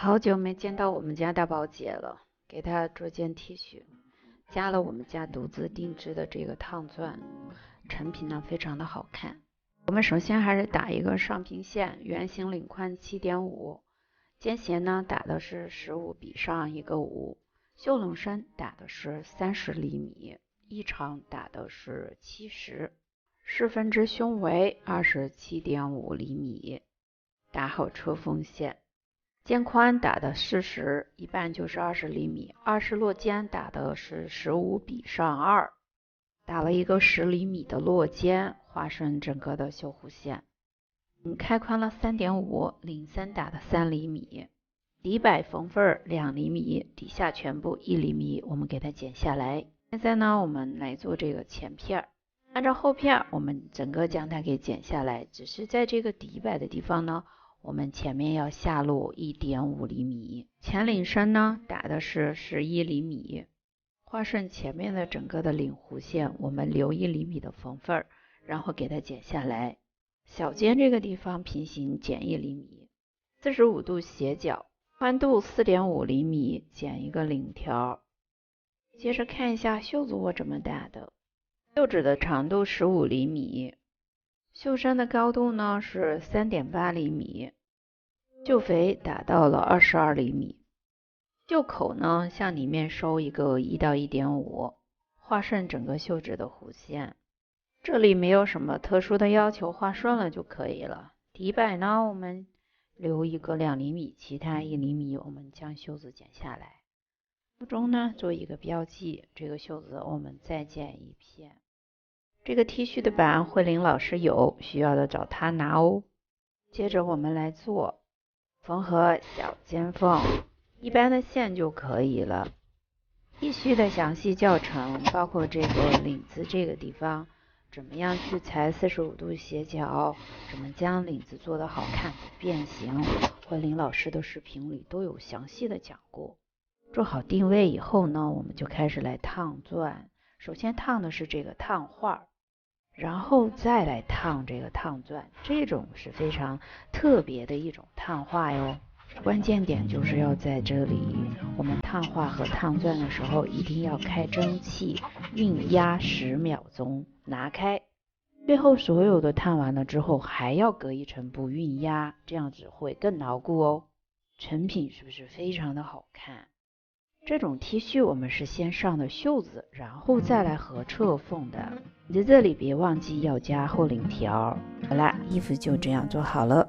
好久没见到我们家大宝姐了，给她做件 T 恤，加了我们家独自定制的这个烫钻，成品呢非常的好看。我们首先还是打一个上平线，圆形领宽 7.5， 肩斜呢打的是15比上一个5，袖笼深打的是30厘米，衣长打的是70，四分之胸围27.5厘米，打好车缝线。肩宽打的40，一半就是20厘米，20落肩打的是15比上2，打了一个10厘米的落肩，画顺整个的绣弧线。开宽了3.5，领森打的3厘米，底摆缝缝2厘米，底下全部1厘米，我们给它剪下来。现在呢，我们来做这个前片，按照后片我们整个将它给剪下来，只是在这个底摆的地方呢，我们前面要下落 1.5厘米，前领深呢打的是11厘米，画顺前面的整个的领弧线，我们留1厘米的缝缝，然后给它剪下来。小肩这个地方平行剪1厘米，45度斜角，宽度 4.5厘米，剪一个领条。接着看一下袖子我怎么打的，袖子的长度15厘米，袖身的高度呢是 3.8厘米，袖肥打到了22厘米，袖口呢向里面收一个1到1.5，画顺整个袖子的弧线。这里没有什么特殊的要求，画顺了就可以了。底摆呢我们留一个2厘米，其他1厘米我们将袖子剪下来。腹中呢做一个标记，这个袖子我们再剪一片。这个 T 恤的版慧玲老师有，需要的找她拿哦。接着我们来做缝合小肩缝，一般的线就可以了。T 恤的详细教程包括这个领子这个地方怎么样去裁45度斜角，怎么将领子做得好看不变形，慧玲老师的视频里都有详细的讲过。做好定位以后呢，我们就开始来烫钻。首先烫的是这个烫画，然后再来烫这个烫钻，这种是非常特别的一种烫画哟。关键点就是要在这里，我们烫画和烫钻的时候一定要开蒸汽，酝压10秒钟，拿开。最后所有的烫完了之后，还要隔一层布酝压，这样子会更牢固哦。成品是不是非常的好看？这种 T 恤我们是先上的袖子，然后再来合侧缝的。你在这里别忘记要加后领条。好啦，衣服就这样做好了。